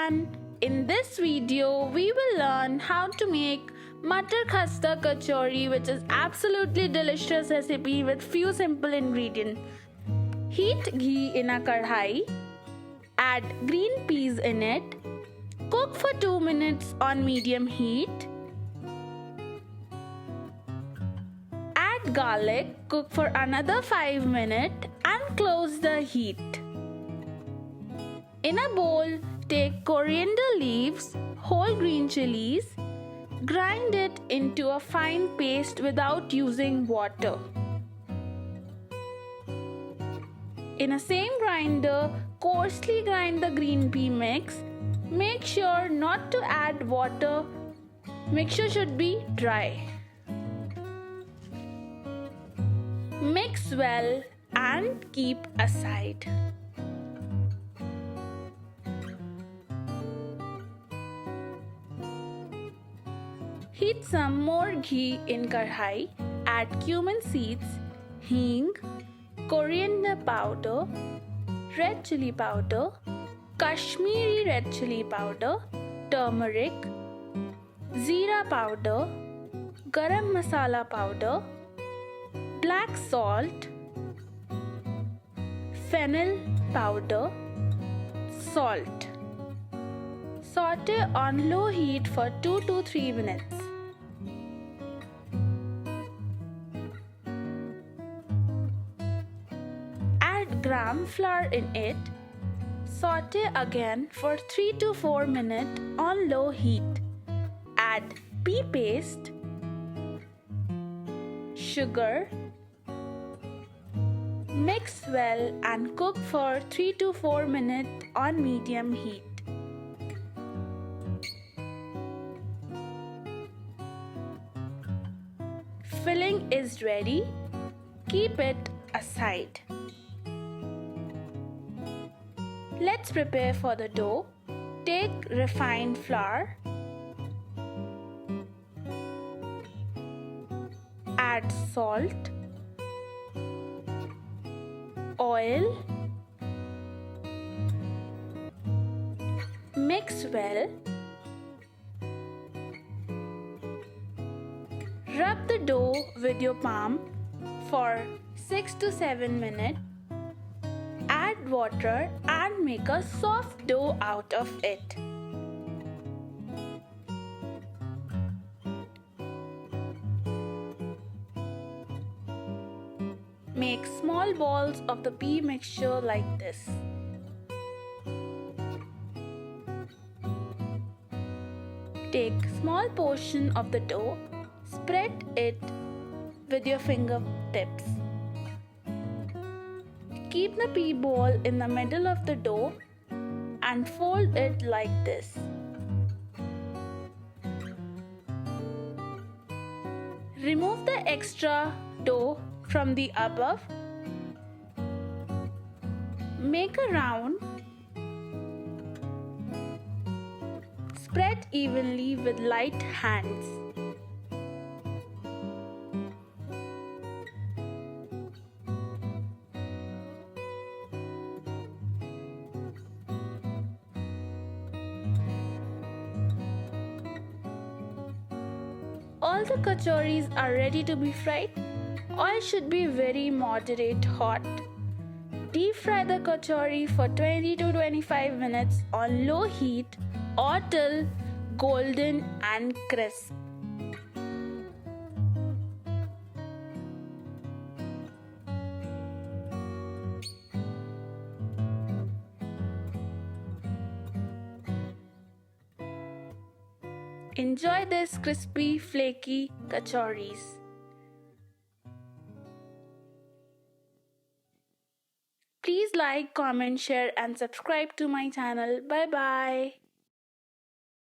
everyone! In this video, we will learn how to make Matar Khasta Kachori, which is absolutely delicious recipe with few simple ingredients. Heat ghee in a kadhai, add green peas in it, cook for 2 minutes on medium heat, add garlic, cook for another 5 minutes and close the heat. In a bowl, take coriander leaves, whole green chilies, grind it into a fine paste without using water. In a same grinder, coarsely grind the green pea mix. Make sure not to add water. Mixture should be dry. Mix well and keep aside. Heat some more ghee in kadhai, add cumin seeds, hing, coriander powder, red chili powder, Kashmiri red chili powder, turmeric, zeera powder, garam masala powder, black salt, fennel powder, salt. Saute on low heat for 2 to 3 minutes. Add gram flour in it. Saute again for 3 to 4 minutes on low heat. Add pea paste, sugar, mix well and cook for 3 to 4 minutes on medium heat. Filling is ready. Keep it aside. Let's prepare for the dough. Take refined flour. Add salt, oil, mix well. Rub the dough with your palm for 6 to 7 minutes. Add water and make a soft dough out of it. Make small balls of the pea mixture like this. Take small portion of the dough, spread it with your fingertips. Keep the pea ball in the middle of the dough and fold it like this. Remove the extra dough from the above. Make a round. Spread evenly with light hands. All the kachoris are ready to be fried. Oil should be very moderate hot. Deep fry the kachori for 20 to 25 minutes on low heat or till golden and crisp. Enjoy this crispy, flaky kachoris. Please like, comment, share and subscribe to my channel. Bye bye.